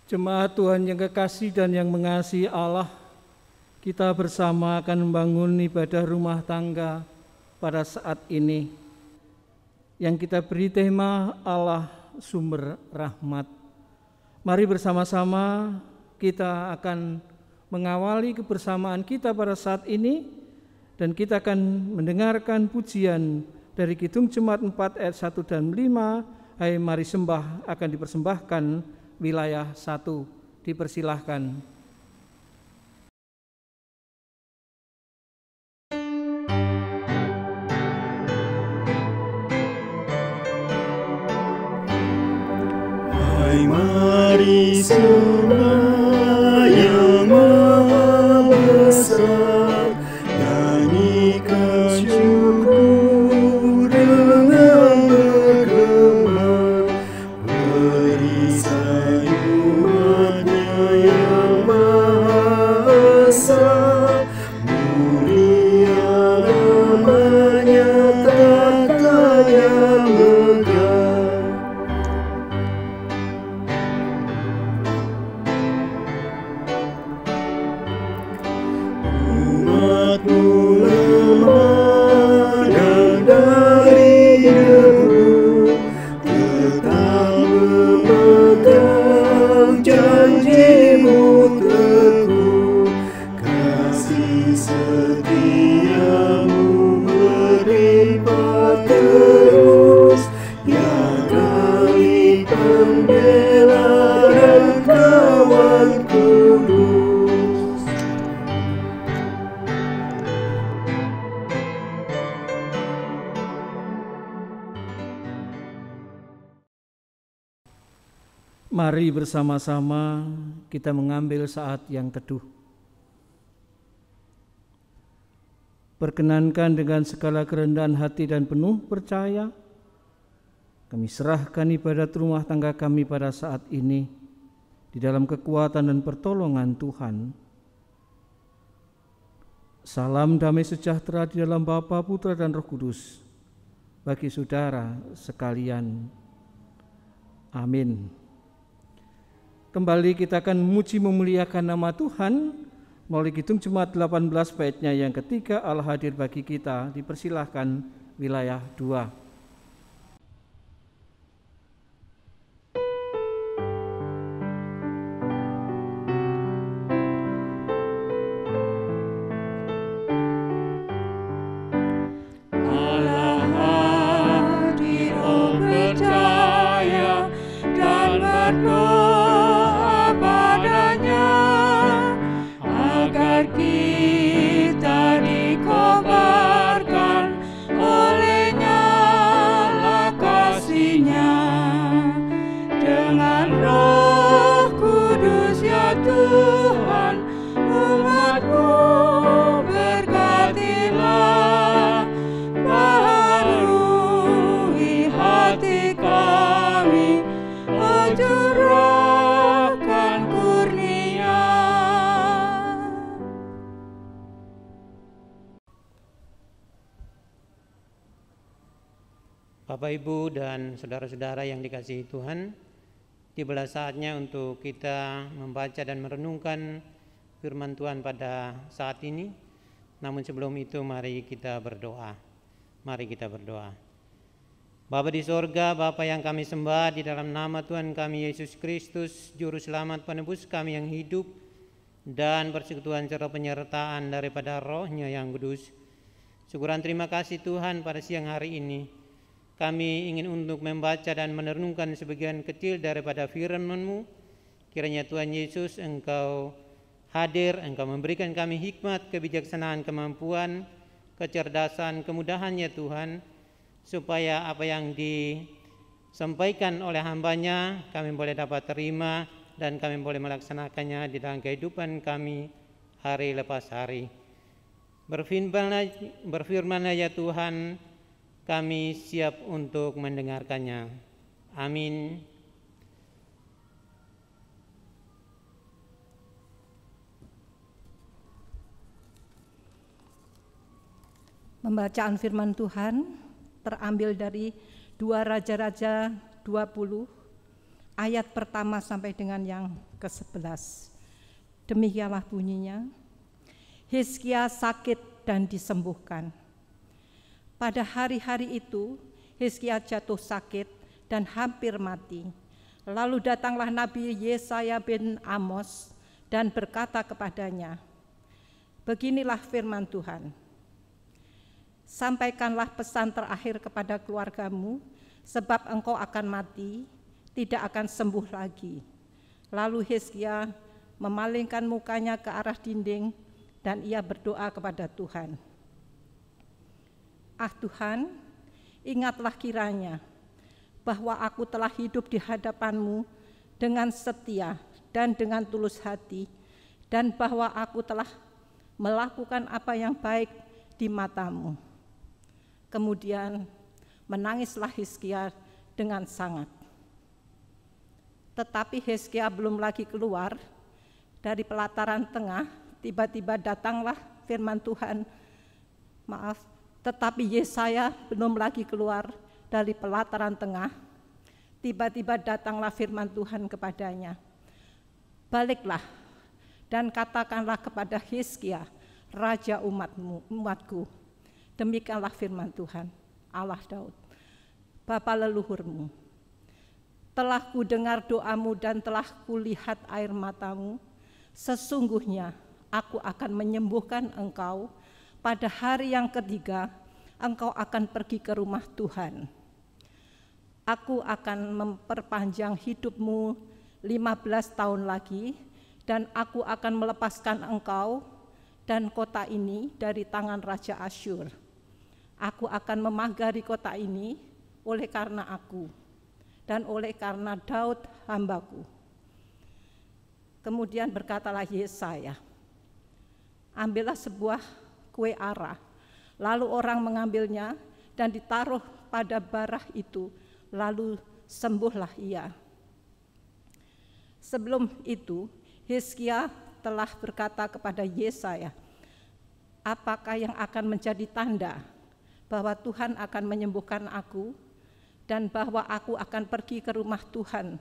Jemaat Tuhan yang kekasih dan yang mengasihi Allah, kita bersama akan membangun ibadah rumah tangga pada saat ini yang kita beri tema Allah Sumber Rahmat. Mari bersama-sama kita akan mengawali kebersamaan kita pada saat ini dan kita akan mendengarkan pujian dari Kidung Jemaat 4 ayat 1 dan 5. Hai mari sembah akan dipersembahkan wilayah 1. Dipersilahkan. Hai mari sembah yang Maha Besar, nyanyikan syukur dengan bergema, beri sayurannya yang Maha Esa, mulia namanya tatanya megah. Umatmu lemah dan dari debu, tetap memegang janjimu teguh. Kasih setiamu melimpah terus, ya kami pembela dan kawan kudus. Mari bersama-sama kita mengambil saat yang teduh. Perkenankan dengan segala kerendahan hati dan penuh percaya, kami serahkan ibadat rumah tangga kami pada saat ini di dalam kekuatan dan pertolongan Tuhan. Salam damai sejahtera di dalam Bapa, Putra, dan Roh Kudus bagi saudara sekalian. Amin. Kembali kita akan memuji memuliakan nama Tuhan melalui Kidung Jemaat 18 baitnya yang ketiga, Allah hadir bagi kita. Dipersilahkan wilayah 2. Bapak, Ibu, dan saudara-saudara yang dikasihi Tuhan, tibalah saatnya untuk kita membaca dan merenungkan firman Tuhan pada saat ini. Namun sebelum itu mari kita berdoa. Mari kita berdoa. Bapa di sorga, Bapa yang kami sembah, di dalam nama Tuhan kami Yesus Kristus, Juru Selamat penebus kami yang hidup, dan persekutuan serta penyertaan daripada Roh-Nya yang kudus. Syukuran terima kasih Tuhan pada siang hari ini. Kami ingin untuk membaca dan merenungkan sebagian kecil daripada firman-Mu. Kiranya Tuhan Yesus Engkau hadir, Engkau memberikan kami hikmat, kebijaksanaan, kemampuan, kecerdasan, kemudahan ya Tuhan, supaya apa yang disampaikan oleh hamba-Nya kami boleh dapat terima dan kami boleh melaksanakannya di dalam kehidupan kami hari lepas hari. Berfirman-Nya ya Tuhan, kami siap untuk mendengarkannya. Amin. Pembacaan firman Tuhan terambil dari 2 Raja-Raja 20 ayat pertama sampai dengan yang ke-11. Demikianlah bunyinya. Hizkia sakit dan disembuhkan. Pada hari-hari itu, Hizkia jatuh sakit dan hampir mati. Lalu datanglah Nabi Yesaya bin Amos dan berkata kepadanya, beginilah firman Tuhan. Sampaikanlah pesan terakhir kepada keluargamu, sebab engkau akan mati, tidak akan sembuh lagi. Lalu Hizkia memalingkan mukanya ke arah dinding dan ia berdoa kepada Tuhan. Ah Tuhan, ingatlah kiranya bahwa aku telah hidup di hadapan-Mu dengan setia dan dengan tulus hati, dan bahwa aku telah melakukan apa yang baik di mata-Mu. Kemudian menangislah Hizkia dengan sangat. Tetapi Hizkia belum lagi keluar dari pelataran tengah, tiba-tiba datanglah firman Tuhan. Tetapi Yesaya belum lagi keluar dari pelataran tengah, tiba-tiba datanglah firman Tuhan kepadanya. Baliklah dan katakanlah kepada Hizkia, raja umatku, demikianlah firman Tuhan, Allah Daud, bapa leluhurmu. Telah ku dengar doamu dan telah kulihat air matamu. Sesungguhnya aku akan menyembuhkan engkau. Pada hari yang ketiga, engkau akan pergi ke rumah Tuhan. Aku akan memperpanjang hidupmu 15 tahun lagi, dan aku akan melepaskan engkau dan kota ini dari tangan Raja Asyur. Aku akan memagari kota ini oleh karena aku dan oleh karena Daud hambaku. Kemudian berkatalah Yesaya, ambillah sebuah kue ara, lalu orang mengambilnya dan ditaruh pada barah itu, lalu sembuhlah ia. Sebelum itu, Hizkia telah berkata kepada Yesaya, apakah yang akan menjadi tanda bahwa Tuhan akan menyembuhkan aku dan bahwa aku akan pergi ke rumah Tuhan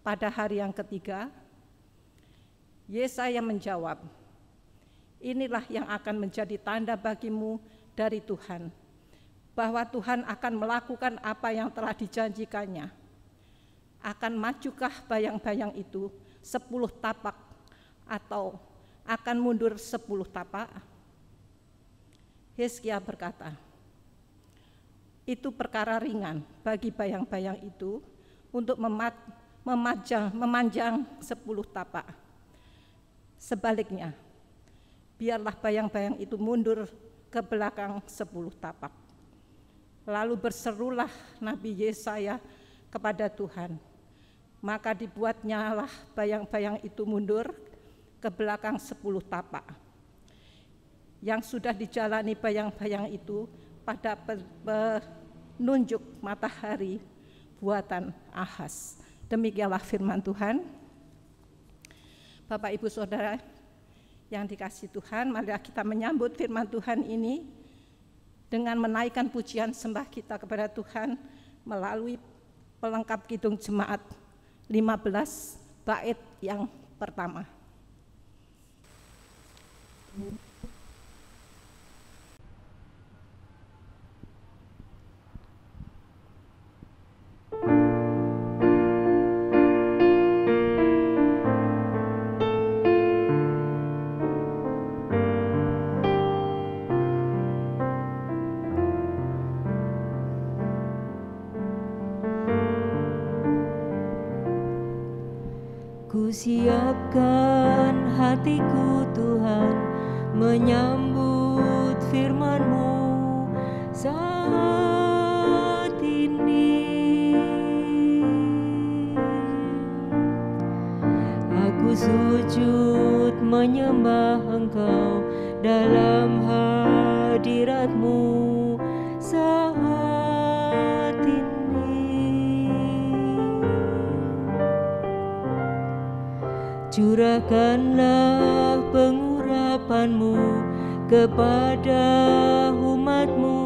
pada hari yang ketiga? Yesaya menjawab, inilah yang akan menjadi tanda bagimu dari Tuhan, bahwa Tuhan akan melakukan apa yang telah dijanjikannya. Akan majukah bayang-bayang itu 10 tapak atau akan mundur 10 tapak? Hizkia berkata, itu perkara ringan bagi bayang-bayang itu untuk memanjang 10 tapak. Sebaliknya, biarlah bayang-bayang itu mundur ke belakang 10 tapak. Lalu berserulah Nabi Yesaya kepada Tuhan. Maka dibuatnyalah bayang-bayang itu mundur ke belakang 10 tapak. Yang sudah dijalani bayang-bayang itu pada penunjuk matahari buatan Ahaz. Demikianlah firman Tuhan. Bapak Ibu Saudara yang dikasihi Tuhan, mari kita menyambut firman Tuhan ini dengan menaikkan pujian sembah kita kepada Tuhan melalui pelengkap kidung jemaat 15 bait yang pertama. Ku siapkan hatiku Tuhan menyambut firman-Mu saat ini. Aku sujud menyembah Engkau dalam hadirat-Mu saat ini. Curahkanlah pengurapan-Mu kepada umat-Mu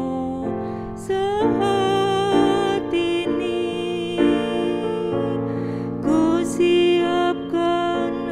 saat ini. Ku siapkan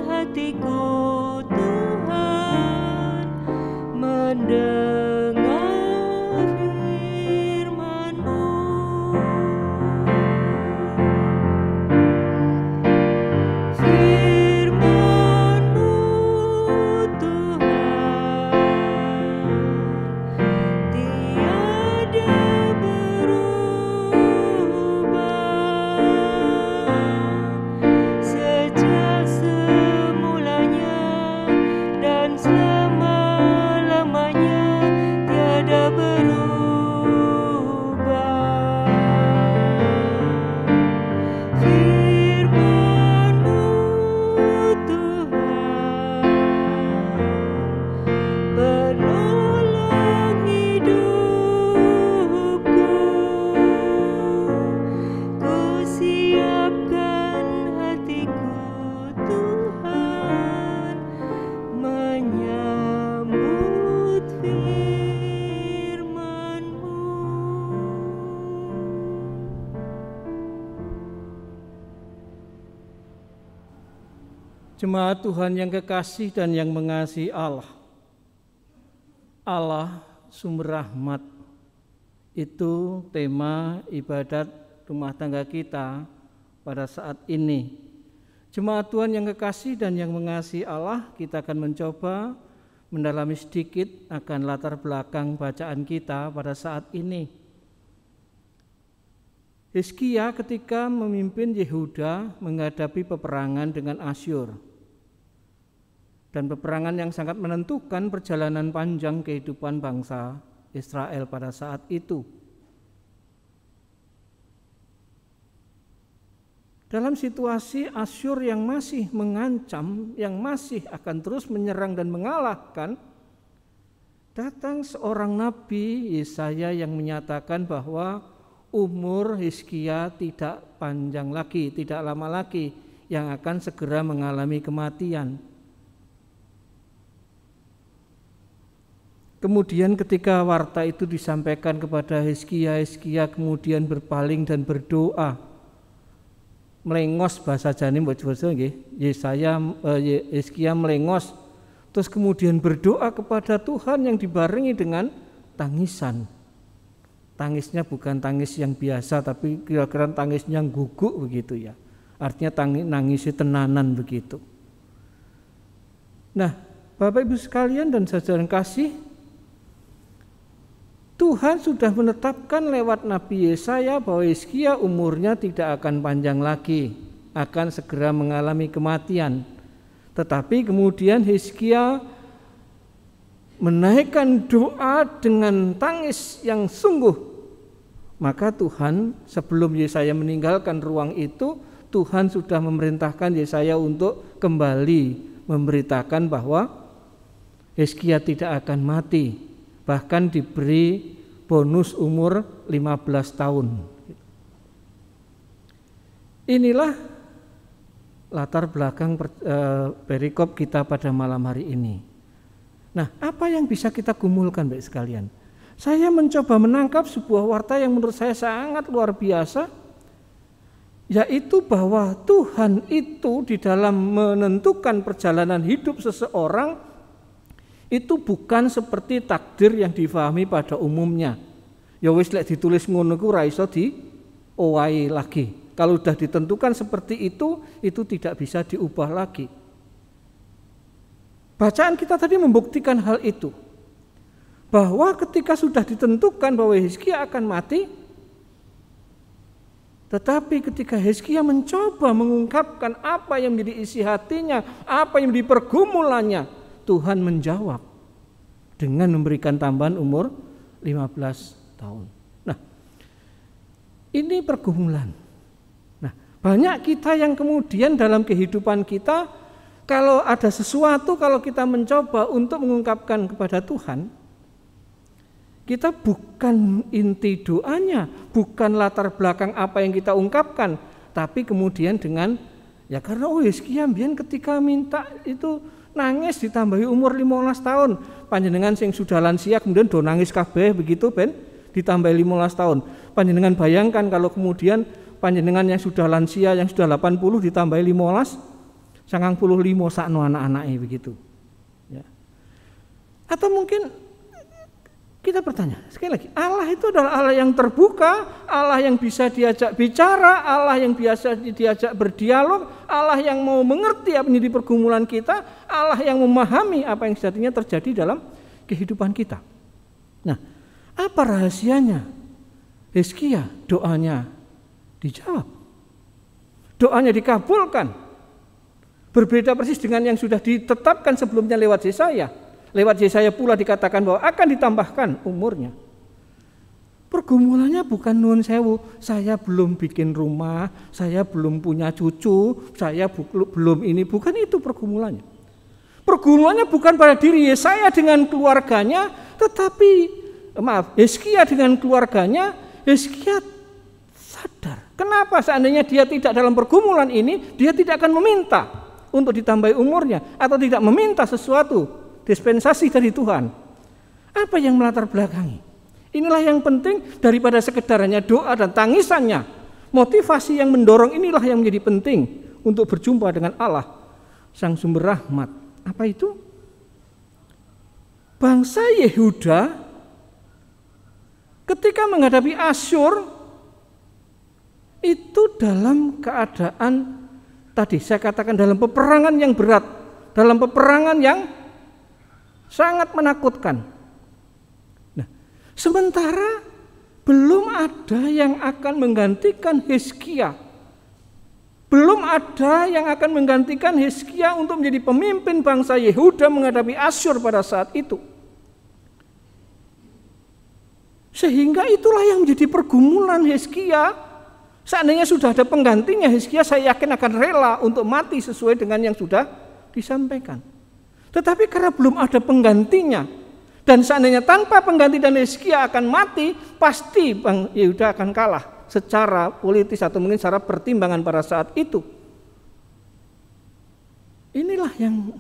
Jemaat Tuhan yang kekasih dan yang mengasihi Allah. Allah sumber rahmat. Itu tema ibadat rumah tangga kita pada saat ini. Jemaat Tuhan yang kekasih dan yang mengasihi Allah, kita akan mencoba mendalami sedikit akan latar belakang bacaan kita pada saat ini. Hizkia ketika memimpin Yehuda menghadapi peperangan dengan Asyur. Dan peperangan yang sangat menentukan perjalanan panjang kehidupan bangsa Israel pada saat itu. Dalam situasi Asyur yang masih mengancam, yang masih akan terus menyerang dan mengalahkan, datang seorang nabi Yesaya yang menyatakan bahwa umur Hizkia tidak panjang lagi, tidak lama lagi, yang akan segera mengalami kematian. Kemudian ketika warta itu disampaikan kepada Hizkia, Hizkia kemudian berpaling dan berdoa. Melengos bahasa Janim Hizkia melengos, terus kemudian berdoa kepada Tuhan yang dibarengi dengan tangisan. Tangisnya bukan tangis yang biasa, tapi kira-kira tangis yang guguk begitu ya. Artinya nangisi tenanan begitu. Nah, Bapak Ibu sekalian dan saudara kasih, Tuhan sudah menetapkan lewat Nabi Yesaya bahwa Hizkia umurnya tidak akan panjang lagi, akan segera mengalami kematian. Tetapi kemudian Hizkia menaikkan doa dengan tangis yang sungguh. Maka Tuhan sebelum Yesaya meninggalkan ruang itu, Tuhan sudah memerintahkan Yesaya untuk kembali memberitakan bahwa Hizkia tidak akan mati. Bahkan diberi bonus umur 15 tahun. Inilah latar belakang perikop kita pada malam hari ini. Nah, apa yang bisa kita gumulkan baik sekalian? Saya mencoba menangkap sebuah warta yang menurut saya sangat luar biasa, yaitu bahwa Tuhan itu di dalam menentukan perjalanan hidup seseorang itu bukan seperti takdir yang difahami pada umumnya. Ya wis lek ditulis ngono ku ora iso diowahi lagi. Kalau sudah ditentukan seperti itu tidak bisa diubah lagi. Bacaan kita tadi membuktikan hal itu. Bahwa ketika sudah ditentukan bahwa Hizkia akan mati, tetapi ketika Hizkia mencoba mengungkapkan apa yang menjadi isi hatinya, apa yang menjadi pergumulannya, Tuhan menjawab dengan memberikan tambahan umur 15 tahun. Nah, ini pergumulan. Nah, banyak kita yang kemudian dalam kehidupan kita, kalau ada sesuatu, kalau kita mencoba untuk mengungkapkan kepada Tuhan, kita bukan inti doanya, bukan latar belakang apa yang kita ungkapkan, tapi kemudian dengan, ya karena Hizkia mbiyen ketika minta itu nangis ditambahi umur 15 tahun. Panjenengan sing sudah lansia kemudian do nangis kabeh begitu ben ditambahi 15 tahun. Panjenengan bayangkan kalau kemudian panjenengan yang sudah lansia yang sudah 80 ditambahi 15 95 sakno anak-anake begitu. Ya. Atau mungkin kita bertanya sekali lagi, Allah itu adalah Allah yang terbuka, Allah yang bisa diajak bicara, Allah yang biasa diajak berdialog, Allah yang mau mengerti apa yang menjadi pergumulan kita, Allah yang memahami apa yang sejatinya terjadi dalam kehidupan kita. Nah, apa rahasianya? Hizkia doanya dijawab, doanya dikabulkan. Berbeda persis dengan yang sudah ditetapkan sebelumnya lewat Yesaya. Lewat Yesaya pula dikatakan bahwa akan ditambahkan umurnya. Pergumulannya bukan nuwun sewu, saya belum bikin rumah, saya belum punya cucu, saya belum ini, bukan itu pergumulannya. Pergumulannya bukan pada diri Yesaya dengan keluarganya, tetapi Hizkia dengan keluarganya. Hizkia sadar, kenapa seandainya dia tidak dalam pergumulan ini, dia tidak akan meminta untuk ditambahi umurnya atau tidak meminta sesuatu dispensasi dari Tuhan. Apa yang melatar belakangi? Inilah yang penting daripada sekedarnya doa dan tangisannya. Motivasi yang mendorong inilah yang menjadi penting untuk berjumpa dengan Allah. sang sumber rahmat. Apa itu? Bangsa Yehuda ketika menghadapi Asyur itu dalam keadaan tadi saya katakan dalam peperangan yang berat, dalam peperangan yang sangat menakutkan. Nah, sementara belum ada yang akan menggantikan Hizkia. Belum ada yang akan menggantikan Hizkia untuk menjadi pemimpin bangsa Yehuda menghadapi Asyur pada saat itu. Sehingga itulah yang menjadi pergumulan Hizkia. Seandainya sudah ada penggantinya, Hizkia saya yakin akan rela untuk mati sesuai dengan yang sudah disampaikan. Tetapi karena belum ada penggantinya, dan seandainya tanpa pengganti dan Hizkia akan mati, pasti Bang Yehuda akan kalah secara politis atau mungkin secara pertimbangan pada saat itu. Inilah yang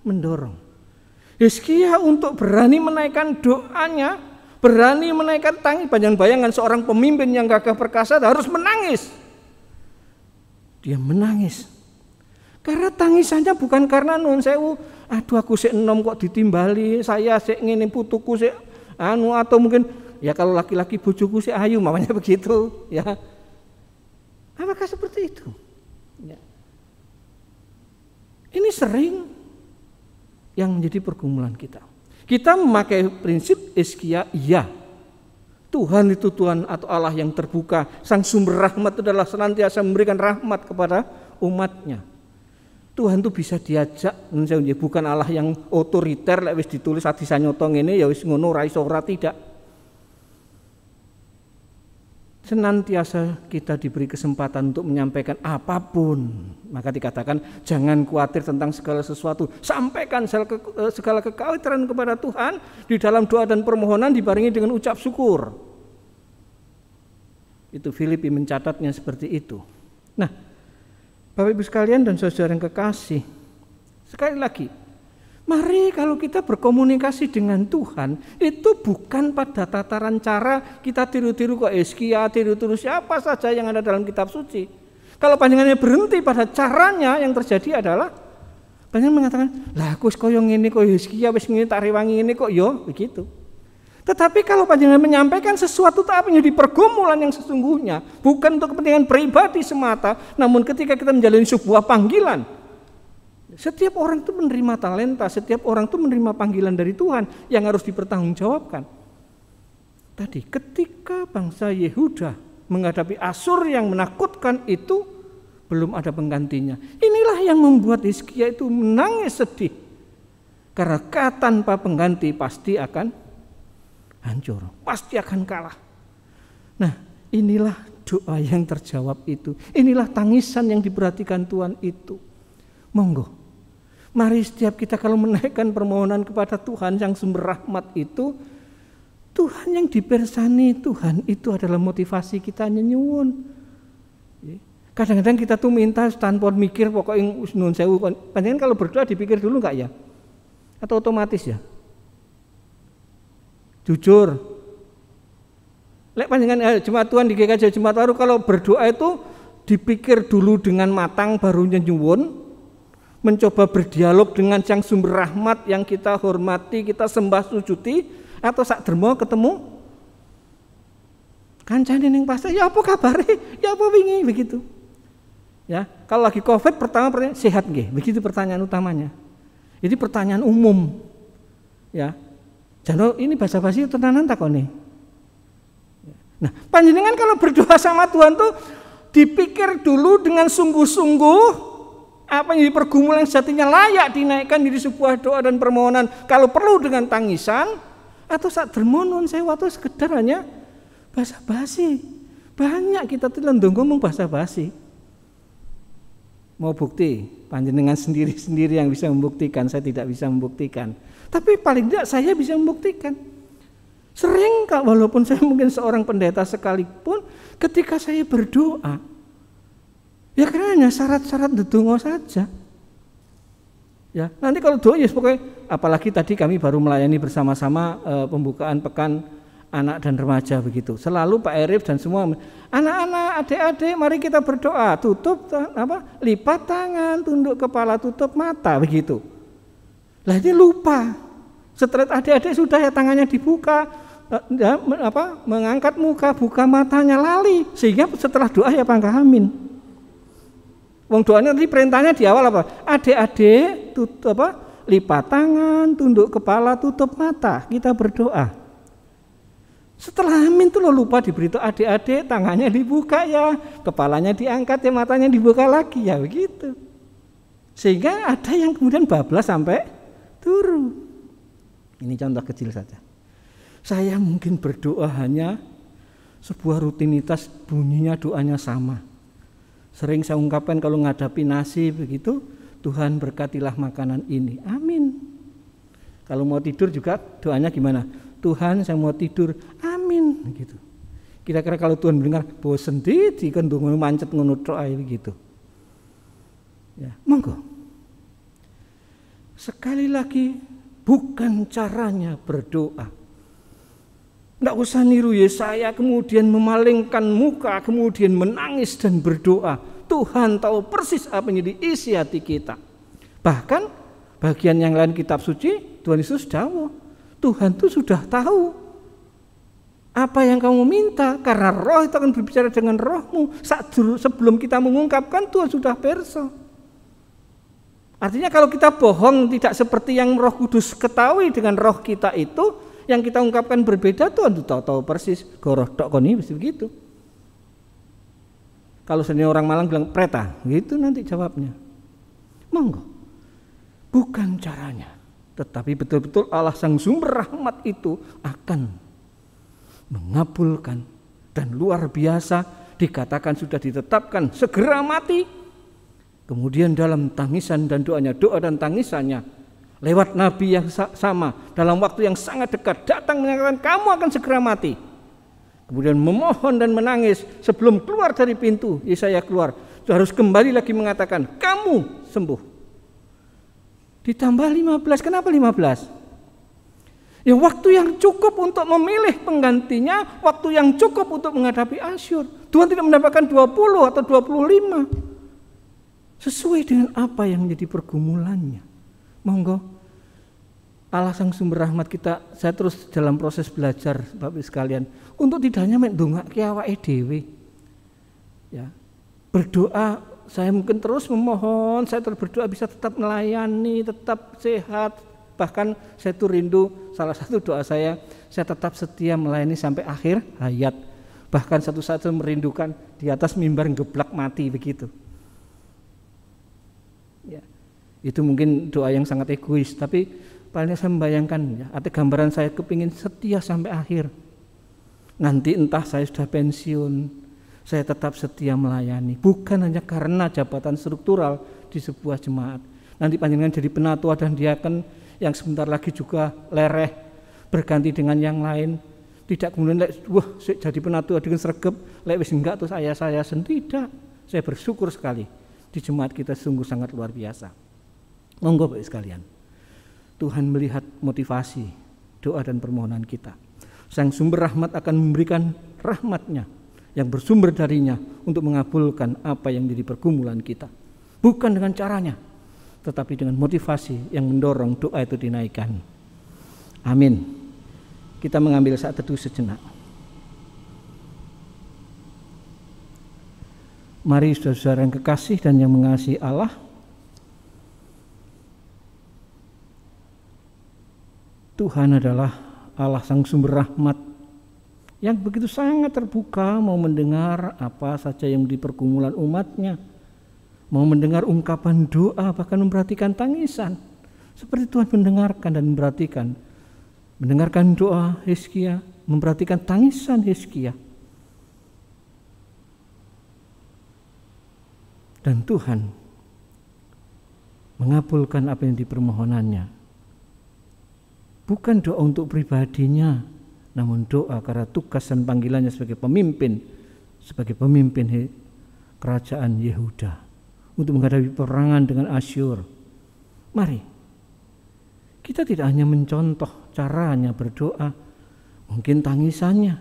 mendorong Hizkia untuk berani menaikkan doanya, berani menaikkan tangis. Bayang-bayangkan seorang pemimpin yang gagah perkasa harus menangis. Dia menangis karena tangisannya bukan karena nun sewu, aduh aku sik enom kok ditimbali, saya sik ngene putuku sik atau mungkin ya kalau laki-laki bojoku sik ayu, mamanya begitu, ya. Apakah seperti itu? Ya. Ini sering yang menjadi pergumulan kita. Kita memakai prinsip Hizkia, iya. Tuhan itu Tuhan atau Allah yang terbuka, sang sumber rahmat itu adalah senantiasa memberikan rahmat kepada umatnya. Tuhan itu bisa diajak, bukan Allah yang otoriter, lek wis ditulis hadis nyoto ngene ya wis ngono ora iso ora, tidak. Senantiasa kita diberi kesempatan untuk menyampaikan apapun. Maka dikatakan jangan khawatir tentang segala sesuatu, sampaikan segala kekhawatiran kepada Tuhan di dalam doa dan permohonan dibarengi dengan ucap syukur. Itu Filipi mencatatnya seperti itu. Nah, Bapak Ibu sekalian dan saudara yang kekasih, sekali lagi, mari kalau kita berkomunikasi dengan Tuhan, itu bukan pada tataran cara kita tiru-tiru kok Hizkia, tiru-tiru siapa saja yang ada dalam kitab suci. Kalau panjenengannya berhenti pada caranya, yang terjadi adalah panjenengan mengatakan, lah aku koyo ngene kok Hizkia wis ngene tak rewangi ngene kok yo begitu. Tetapi kalau panjenengan menyampaikan sesuatu tak menjadi pergumulan yang sesungguhnya, bukan untuk kepentingan pribadi semata, namun ketika kita menjalani sebuah panggilan. Setiap orang itu menerima talenta, setiap orang itu menerima panggilan dari Tuhan yang harus dipertanggungjawabkan. Tadi ketika bangsa Yehuda menghadapi Asyur yang menakutkan itu, belum ada penggantinya. Inilah yang membuat Hizkia itu menangis sedih. Karena tanpa pengganti pasti akan hancur, pasti akan kalah. Nah, inilah doa yang terjawab itu. Inilah tangisan yang diperhatikan Tuhan itu. Monggo, mari setiap kita kalau menaikkan permohonan kepada Tuhan yang sumber rahmat itu, Tuhan yang dipersani, Tuhan itu adalah motivasi kita nyuwun. Kadang-kadang kita tuh minta tanpa mikir, pokoknya nun sewu. Panjenengan kalau berdoa dipikir dulu enggak ya? Atau otomatis ya? Jujur, lek panjenengan jemaat Tuhan di GKJ Jemaat Baru kalau berdoa itu dipikir dulu dengan matang baru nyuwun, mencoba berdialog dengan sang sumber rahmat yang kita hormati, kita sembah sujuti, atau sak dermo ketemu kancane ning pasar, ya apa kabare, ya apa wingi, begitu. Ya, kalau lagi Covid pertama pertanyaan sehat nggih, begitu pertanyaan utamanya. Ini pertanyaan umum. Ya. Jano ini basa-basi tenanan takone. Nah, panjenengan kalau berdoa sama Tuhan tuh dipikir dulu dengan sungguh-sungguh apa yang jadi pergumulan yang sejatinya layak dinaikkan di sebuah doa dan permohonan. Kalau perlu dengan tangisan atau sak dermonon saya waktu sekedar hanya basa-basi. Banyak kita tuh ndonga ngomong basa-basi. Mau bukti, panjenengan sendiri-sendiri yang bisa membuktikan, saya tidak bisa membuktikan. Tapi paling tidak saya bisa membuktikan. Sering walaupun saya mungkin seorang pendeta sekalipun, ketika saya berdoa, ya karena hanya syarat-syarat ndedonga saja. Ya, nanti kalau doa ya pokoknya, apalagi tadi kami baru melayani bersama-sama pembukaan pekan anak dan remaja begitu. Selalu Pak Erif dan semua anak-anak, adik-adik, mari kita berdoa. Tutup lipat tangan, tunduk kepala, tutup mata begitu. Lah ini lupa. Setelah adik-adik sudah ya tangannya dibuka, mengangkat muka, buka matanya, lali. Sehingga setelah doa ya pangkah amin. Wong doanya nanti perintahnya di awal apa? Adik-adik tutup lipat tangan, tunduk kepala, tutup mata. Kita berdoa. Setelah amin tuh lo lupa diberitahu adik-adik tangannya dibuka ya, kepalanya diangkat ya, matanya dibuka lagi ya begitu. Sehingga ada yang kemudian bablas sampai turun. Ini contoh kecil saja. Saya mungkin berdoa hanya sebuah rutinitas, bunyinya doanya sama. Sering saya ungkapkan kalau menghadapi nasi begitu, Tuhan berkatilah makanan ini. Amin. Kalau mau tidur juga doanya gimana? Tuhan saya mau tidur, amin gitu. Kira-kira kalau Tuhan mendengar bosen di kan ngono mancet ngono tok ae gitu. Ya, monggo. Sekali lagi bukan caranya berdoa. Enggak usah niru Yesaya kemudian memalingkan muka, kemudian menangis dan berdoa. Tuhan tahu persis apa yang diisi hati kita. Bahkan bagian yang lain kitab suci Tuhan Yesus dawuh, Tuhan itu sudah tahu apa yang kamu minta, karena roh itu akan berbicara dengan rohmu. Sebelum kita mengungkapkan Tuhan sudah perso. Artinya kalau kita bohong tidak seperti yang Roh Kudus ketahui dengan roh kita itu, yang kita ungkapkan berbeda, Tuhan tahu persis. Goroh tok koni mesti begitu. Kalau sendiri orang Malang bilang preta, gitu nanti jawabnya. Monggo. Bukan caranya. Tetapi betul-betul Allah sang sumber rahmat itu akan mengabulkan, dan luar biasa dikatakan sudah ditetapkan segera mati. Kemudian dalam tangisan dan doanya, doa dan tangisannya lewat nabi yang sama dalam waktu yang sangat dekat datang menyatakan kamu akan segera mati. Kemudian memohon dan menangis sebelum keluar dari pintu. Yesaya keluar harus kembali lagi mengatakan kamu sembuh. Ditambah 15, kenapa 15? Ya waktu yang cukup untuk memilih penggantinya, waktu yang cukup untuk menghadapi Asyur. Tuhan tidak mendapatkan 20 atau 25. Sesuai dengan apa yang menjadi pergumulannya. Monggo, Allah sang sumber rahmat kita, saya terus dalam proses belajar Bapak sekalian, untuk tidak hanya mendongake awake dhewe. Ya. Berdoa, saya mungkin terus memohon, saya terus berdoa bisa tetap melayani, tetap sehat. Bahkan saya tuh rindu, salah satu doa saya tetap setia melayani sampai akhir hayat. Bahkan satu saat saya merindukan di atas mimbar geblak mati begitu. Ya, itu mungkin doa yang sangat egois, tapi paling saya membayangkan, ya, arti gambaran saya kepingin setia sampai akhir. Nanti entah saya sudah pensiun, saya tetap setia melayani, bukan hanya karena jabatan struktural di sebuah jemaat. Nanti panjenengan jadi penatua dan diaken yang sebentar lagi juga lereh, berganti dengan yang lain. Tidak kemudian wah jadi penatua dengan sregep, lek wis enggak terus saya sendiri. Tidak. Saya bersyukur sekali di jemaat kita sungguh sangat luar biasa. Monggo Bapak sekalian. Tuhan melihat motivasi doa dan permohonan kita. Sang sumber rahmat akan memberikan rahmatnya yang bersumber darinya untuk mengabulkan apa yang jadi pergumulan kita. Bukan dengan caranya, tetapi dengan motivasi yang mendorong doa itu dinaikkan. Amin. Kita mengambil saat teduh sejenak. Mari saudara-saudara yang kekasih dan yang mengasihi Allah, Tuhan adalah Allah sang sumber rahmat yang begitu sangat terbuka, mau mendengar apa saja yang di pergumulan umatnya, mau mendengar ungkapan doa, bahkan memperhatikan tangisan, seperti Tuhan mendengarkan dan mendengarkan doa Hizkia, memperhatikan tangisan Hizkia. Dan Tuhan mengabulkan apa yang dipermohonannya. Bukan doa untuk pribadinya, namun doa karena tugas dan panggilannya sebagai pemimpin kerajaan Yehuda untuk menghadapi peperangan dengan Asyur. Mari kita tidak hanya mencontoh caranya berdoa, mungkin tangisannya,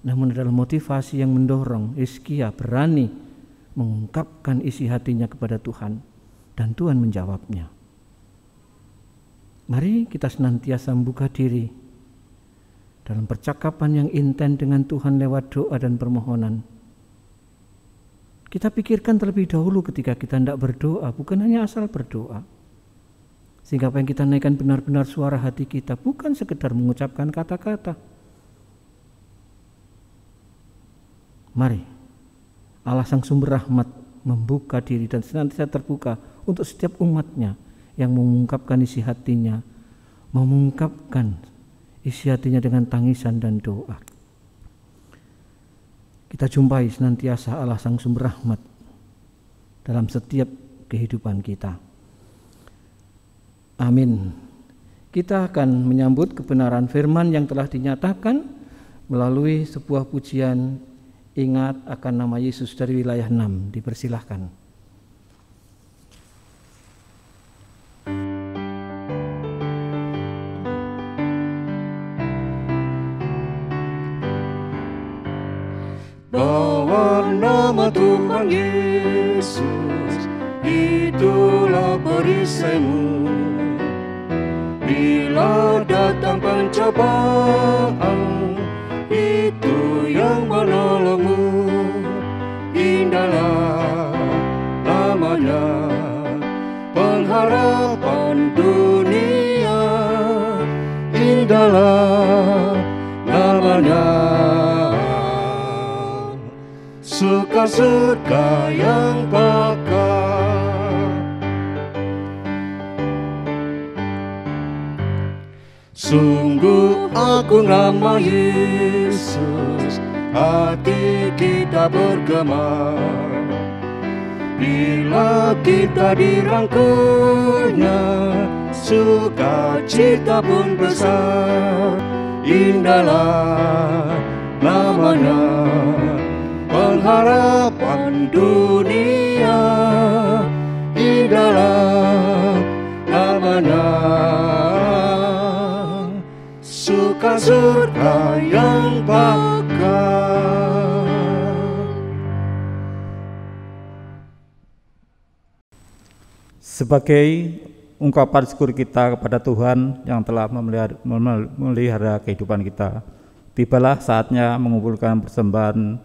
namun adalah motivasi yang mendorong Hizkia berani mengungkapkan isi hatinya kepada Tuhan, dan Tuhan menjawabnya. Mari kita senantiasa membuka diri dalam percakapan yang intens dengan Tuhan lewat doa dan permohonan. Kita pikirkan terlebih dahulu ketika kita hendak berdoa, bukan hanya asal berdoa. Sehingga apa yang kita naikkan benar-benar suara hati kita, bukan sekedar mengucapkan kata-kata. Mari Allah Sang Sumber Rahmat membuka diri dan senantiasa terbuka untuk setiap umatnya yang mengungkapkan isi hatinya, mengungkapkan isi hatinya dengan tangisan dan doa. Kita jumpai senantiasa Allah Sang Sumber Rahmat dalam setiap kehidupan kita. Amin. Kita akan menyambut kebenaran firman yang telah dinyatakan melalui sebuah pujian Ingat Akan Nama Yesus dari wilayah 6. Dipersilahkan. Bawa nama Tuhan Yesus, itulah perisaimu. Bila datang pencobaan, itu yang menolongmu. Indahlah namanya, pengharapan dunia. Indahlah namanya, surga yang bakar. Sungguh agung nama Yesus, hati kita bergema bila kita dirangkulnya, sukacita pun besar. Indahlah namanya, pengharapan dunia. Indahlah namanya, suka surga yang bakar. Sebagai ungkapan syukur kita kepada Tuhan yang telah memelihara kehidupan kita, tibalah saatnya mengumpulkan persembahan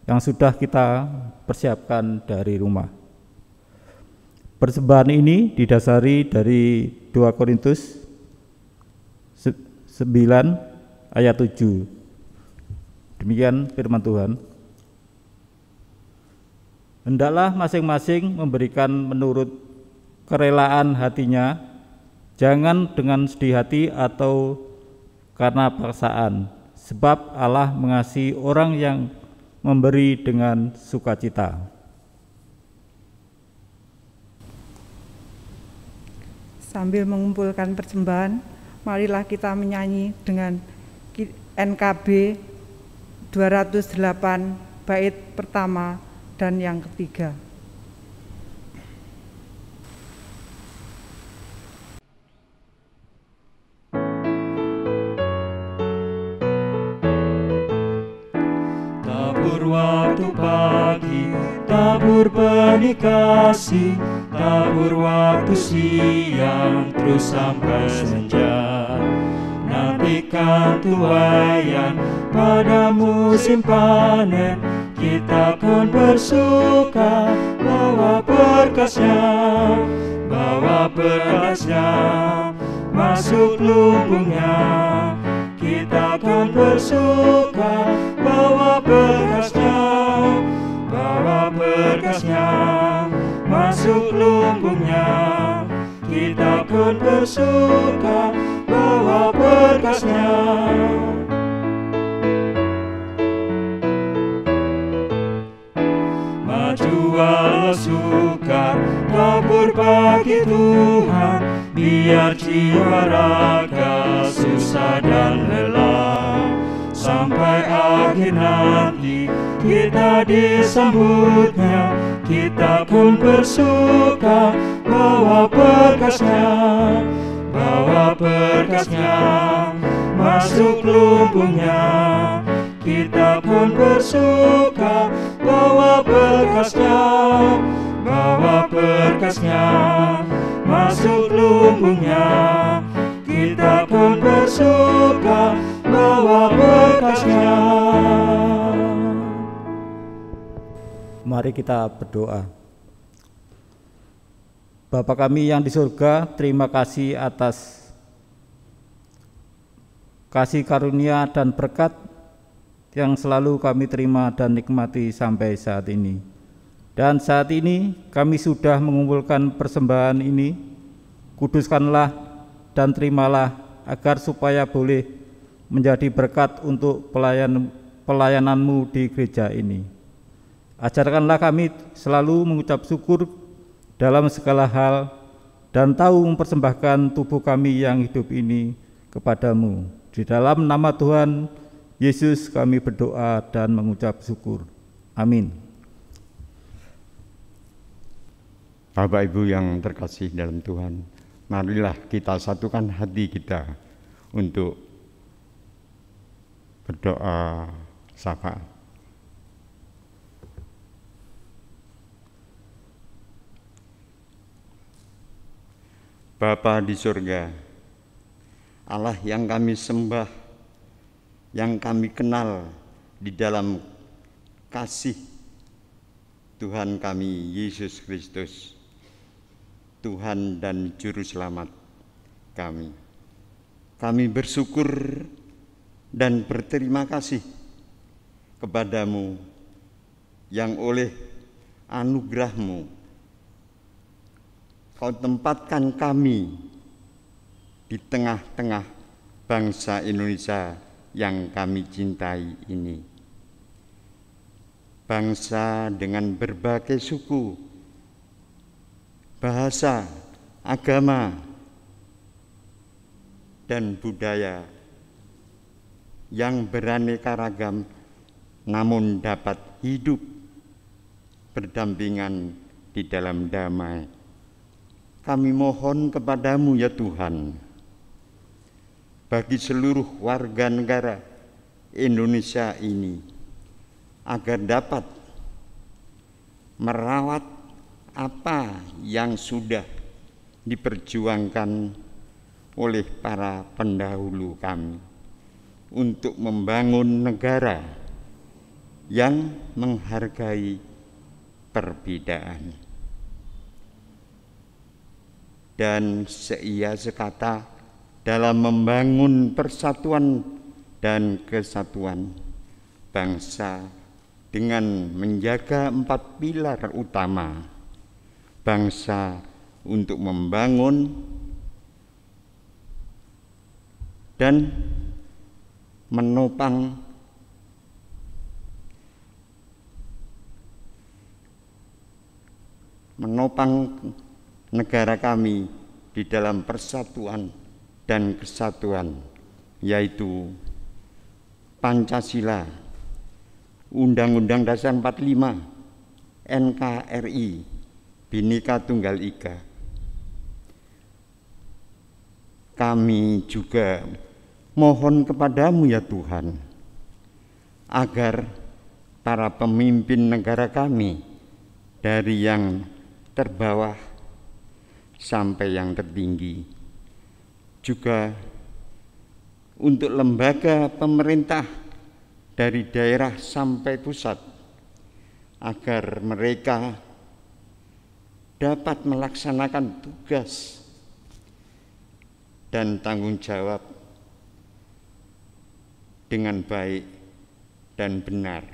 yang sudah kita persiapkan dari rumah. Persembahan ini didasari dari 2 Korintus 9 ayat 7. Demikian firman Tuhan. Hendaklah masing-masing memberikan menurut kerelaan hatinya, jangan dengan sedih hati atau karena paksaan, sebab Allah mengasihi orang yang memberi dengan sukacita. Sambil mengumpulkan persembahan, marilah kita menyanyi dengan NKB 208 bait pertama dan yang ketiga. Waktu pagi, tabur benih kasih, tabur waktu siang, terus sampai senja. Nantikan tuaian pada musim panen, kita pun bersuka bawa berkasnya, masuk lumbungnya. Kita akan bersuka bawa berkasnya, masuk lumbungnya. Kita akan bersuka bawa berkasnya. Maju walau sukar, tabur bagi Tuhan, biar jiwa raga susah dan lelah. Sampai akhir nanti kita disambutnya, kita pun bersuka bawa berkasnya, bawa berkasnya masuk lumbungnya. Kita pun bersuka bawa berkasnya, bawa berkasnya masuk lumbungnya. Kita pun bersuka bawa berkasnya. Mari kita berdoa. Bapa kami yang di surga, terima kasih atas kasih karunia dan berkat yang selalu kami terima dan nikmati sampai saat ini. Dan saat ini kami sudah mengumpulkan persembahan ini, kuduskanlah dan terimalah agar supaya boleh menjadi berkat untuk pelayananmu di gereja ini. Ajarkanlah kami selalu mengucap syukur dalam segala hal dan tahu mempersembahkan tubuh kami yang hidup ini kepadamu. Di dalam nama Tuhan Yesus kami berdoa dan mengucap syukur. Amin. Bapak Ibu yang terkasih dalam Tuhan, marilah kita satukan hati kita untuk berdoa syafaat. Bapa di surga, Allah yang kami sembah, yang kami kenal di dalam kasih Tuhan kami Yesus Kristus, Tuhan dan Juru Selamat kami. Kami bersyukur dan berterima kasih kepadamu yang oleh anugerah-Mu Kau tempatkan kami di tengah-tengah bangsa Indonesia yang kami cintai ini. Bangsa dengan berbagai suku, bahasa, agama, dan budaya yang beraneka ragam namun dapat hidup berdampingan di dalam damai. Kami mohon kepadamu ya Tuhan, bagi seluruh warga negara Indonesia ini, agar dapat merawat apa yang sudah diperjuangkan oleh para pendahulu kami untuk membangun negara yang menghargai perbedaan. Dan seia sekata dalam membangun persatuan dan kesatuan bangsa dengan menjaga 4 pilar utama bangsa untuk membangun dan menopang negara kami di dalam persatuan dan kesatuan, yaitu Pancasila, Undang-Undang Dasar 45, NKRI, Bhinneka Tunggal Ika. Kami juga mohon kepadamu ya Tuhan, agar para pemimpin negara kami dari yang terbawah sampai yang tertinggi, juga untuk lembaga pemerintah dari daerah sampai pusat, agar mereka dapat melaksanakan tugas dan tanggung jawab dengan baik dan benar,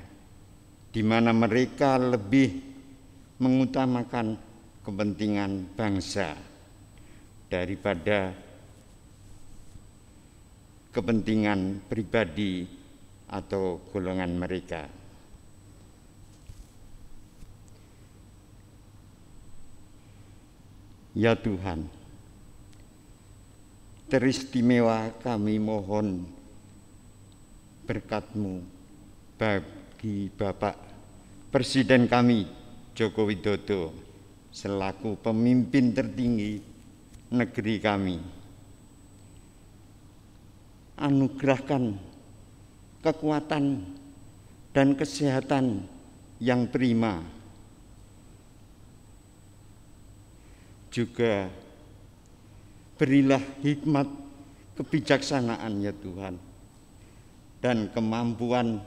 di mana mereka lebih mengutamakan kepentingan bangsa daripada kepentingan pribadi atau golongan mereka. Ya Tuhan, teristimewa kami mohon berkat-Mu bagi Bapak Presiden kami Joko Widodo selaku pemimpin tertinggi negeri kami, anugerahkan kekuatan dan kesehatan yang prima. Juga berilah hikmat kebijaksanaan ya Tuhan, dan kemampuan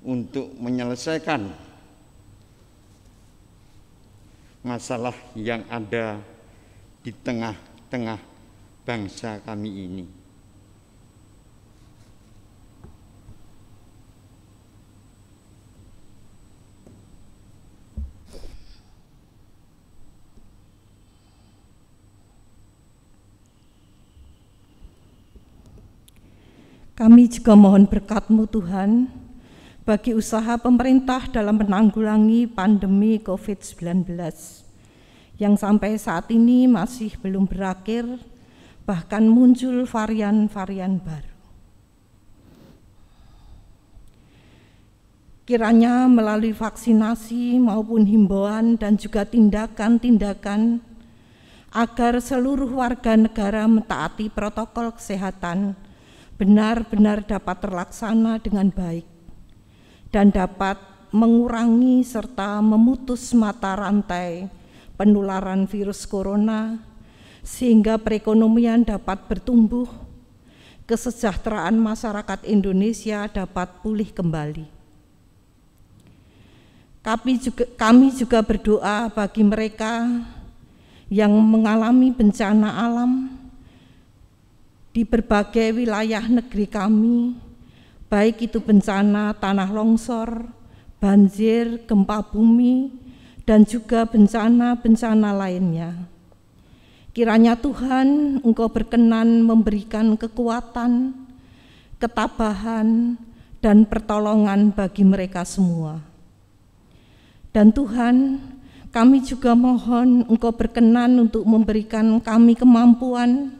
untuk menyelesaikan masalah yang ada di tengah-tengah bangsa kami ini. Kami juga mohon berkat-Mu Tuhan bagi usaha pemerintah dalam menanggulangi pandemi COVID-19 yang sampai saat ini masih belum berakhir, bahkan muncul varian-varian baru. Kiranya melalui vaksinasi maupun himbauan dan juga tindakan-tindakan agar seluruh warga negara mentaati protokol kesehatan benar-benar dapat terlaksana dengan baik dan dapat mengurangi serta memutus mata rantai penularan virus corona sehingga perekonomian dapat bertumbuh, kesejahteraan masyarakat Indonesia dapat pulih kembali. Kami juga berdoa bagi mereka yang mengalami bencana alam di berbagai wilayah negeri kami, baik itu bencana tanah longsor, banjir, gempa bumi, dan juga bencana-bencana lainnya. Kiranya Tuhan Engkau berkenan memberikan kekuatan, ketabahan, dan pertolongan bagi mereka semua. Dan Tuhan, kami juga mohon Engkau berkenan untuk memberikan kami kemampuan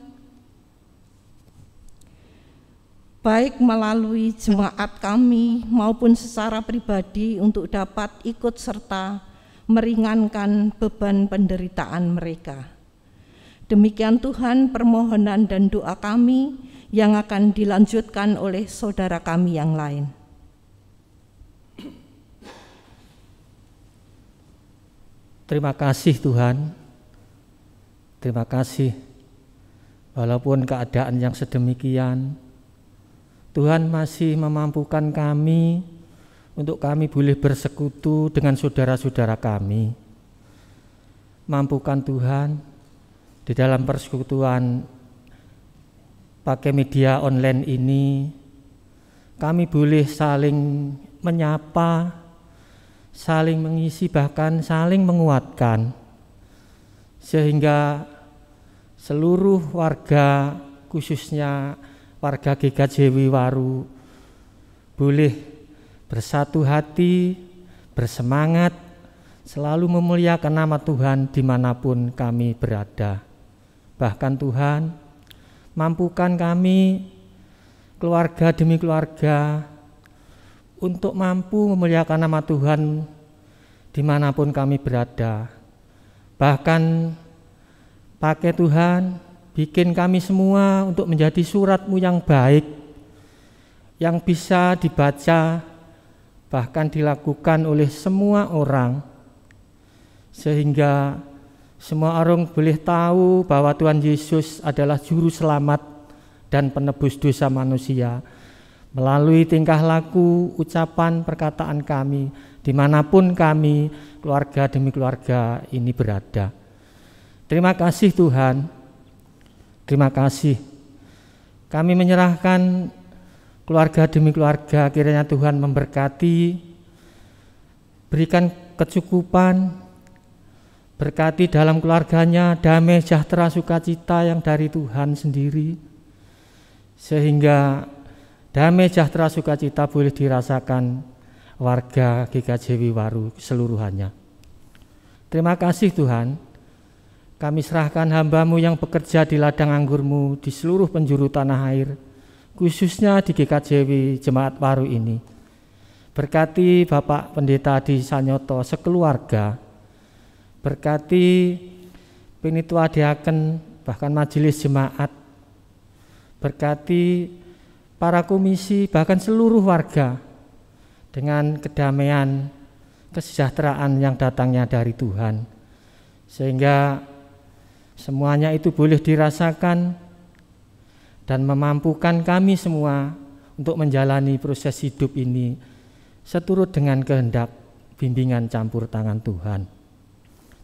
baik melalui jemaat kami maupun secara pribadi untuk dapat ikut serta meringankan beban penderitaan mereka. Demikian Tuhan permohonan dan doa kami yang akan dilanjutkan oleh saudara kami yang lain. Terima kasih Tuhan, terima kasih walaupun keadaan yang sedemikian, Tuhan masih memampukan kami untuk kami boleh bersekutu dengan saudara-saudara kami. Mampukan Tuhan di dalam persekutuan pakai media online ini, kami boleh saling menyapa, saling mengisi, bahkan saling menguatkan, sehingga seluruh warga, khususnya warga GKJW Waru, boleh bersatu hati, bersemangat, selalu memuliakan nama Tuhan dimanapun kami berada. Bahkan Tuhan, mampukan kami, keluarga demi keluarga, untuk mampu memuliakan nama Tuhan dimanapun kami berada. Bahkan pakai Tuhan, bikin kami semua untuk menjadi surat-Mu yang baik, yang bisa dibaca, bahkan dilakukan oleh semua orang, sehingga semua orang boleh tahu bahwa Tuhan Yesus adalah Juru Selamat dan penebus dosa manusia, melalui tingkah laku, ucapan, perkataan kami, dimanapun kami, keluarga demi keluarga ini berada. Terima kasih Tuhan. Terima kasih. Kami menyerahkan keluarga demi keluarga, kiranya Tuhan memberkati, berikan kecukupan, berkati dalam keluarganya damai, sejahtera, sukacita yang dari Tuhan sendiri, sehingga damai, sejahtera, sukacita boleh dirasakan warga GKJW Waru keseluruhannya. Terima kasih Tuhan. Kami serahkan hamba-Mu yang bekerja di ladang anggur-Mu di seluruh penjuru tanah air, khususnya di GKJW Jemaat Waru ini. Berkati Bapak Pendeta Adi Sanyoto sekeluarga, berkati Penitua Diaken, bahkan majelis jemaat, Berkati para komisi, bahkan seluruh warga dengan kedamaian, kesejahteraan yang datangnya dari Tuhan, sehingga semuanya itu boleh dirasakan dan memampukan kami semua untuk menjalani proses hidup ini seturut dengan kehendak bimbingan campur tangan Tuhan.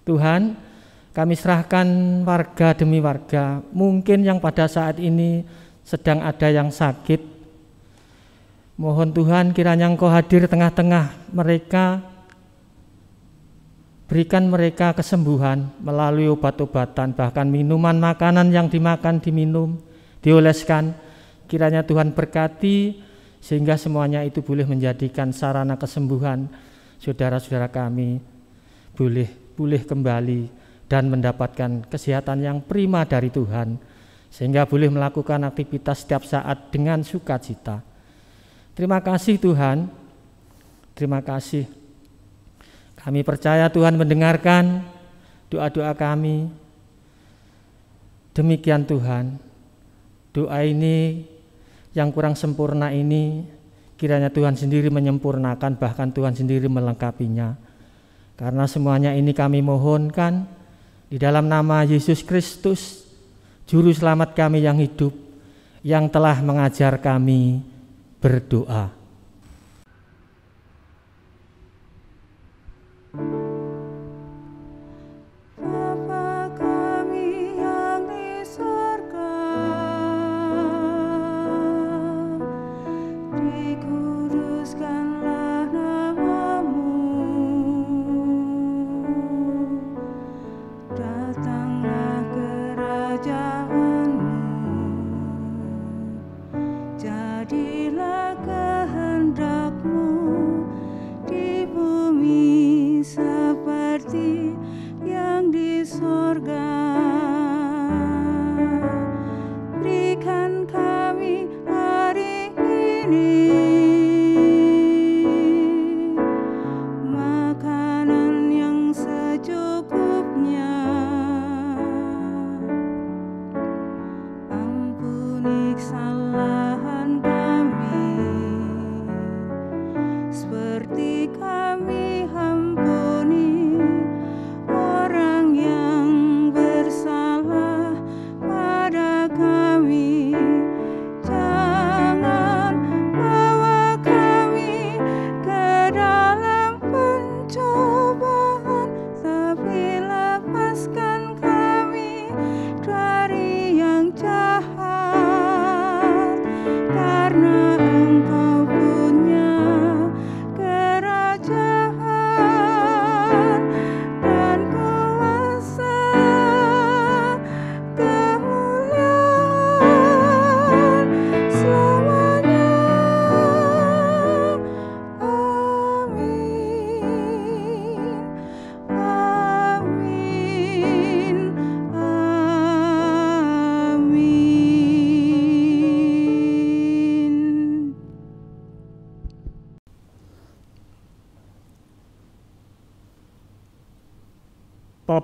Tuhan, kami serahkan warga demi warga, mungkin yang pada saat ini sedang ada yang sakit. Mohon Tuhan kiranya Engkau hadir tengah-tengah mereka, berikan mereka kesembuhan melalui obat-obatan, bahkan minuman, makanan yang dimakan, diminum, dioleskan. Kiranya Tuhan berkati sehingga semuanya itu boleh menjadikan sarana kesembuhan saudara-saudara kami boleh pulih kembali dan mendapatkan kesehatan yang prima dari Tuhan, sehingga boleh melakukan aktivitas setiap saat dengan sukacita. Terima kasih Tuhan, terima kasih. Kami percaya Tuhan mendengarkan doa-doa kami. Demikian Tuhan, doa ini yang kurang sempurna ini kiranya Tuhan sendiri menyempurnakan, bahkan Tuhan sendiri melengkapinya. Karena semuanya ini kami mohonkan di dalam nama Yesus Kristus, Juru Selamat kami yang hidup, yang telah mengajar kami berdoa.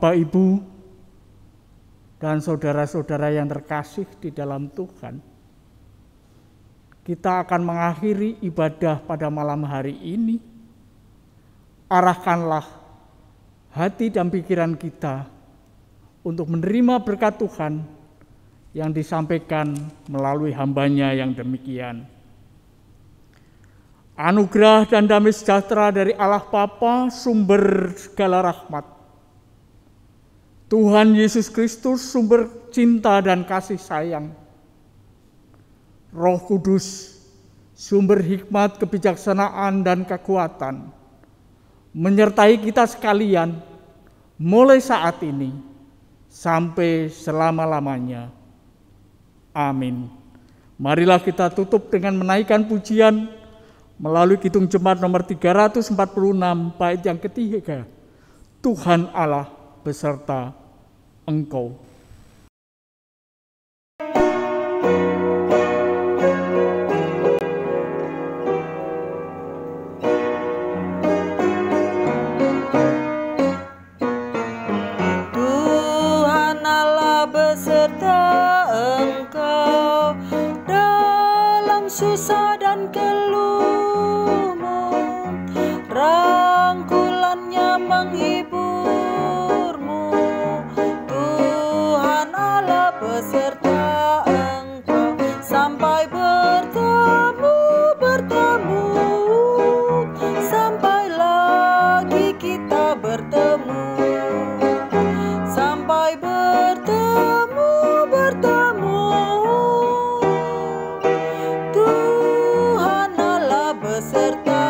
Bapak, Ibu, dan saudara-saudara yang terkasih di dalam Tuhan, kita akan mengakhiri ibadah pada malam hari ini. Arahkanlah hati dan pikiran kita untuk menerima berkat Tuhan yang disampaikan melalui hamba-Nya yang demikian. Anugerah dan damai sejahtera dari Allah Bapa, sumber segala rahmat, Tuhan Yesus Kristus, sumber cinta dan kasih sayang, Roh Kudus, sumber hikmat, kebijaksanaan, dan kekuatan, menyertai kita sekalian mulai saat ini sampai selama-lamanya. Amin. Marilah kita tutup dengan menaikkan pujian melalui Kidung Jemaat nomor 346 bait yang ketiga. Tuhan Allah beserta Engkau. Tuhan Allah beserta Engkau, serta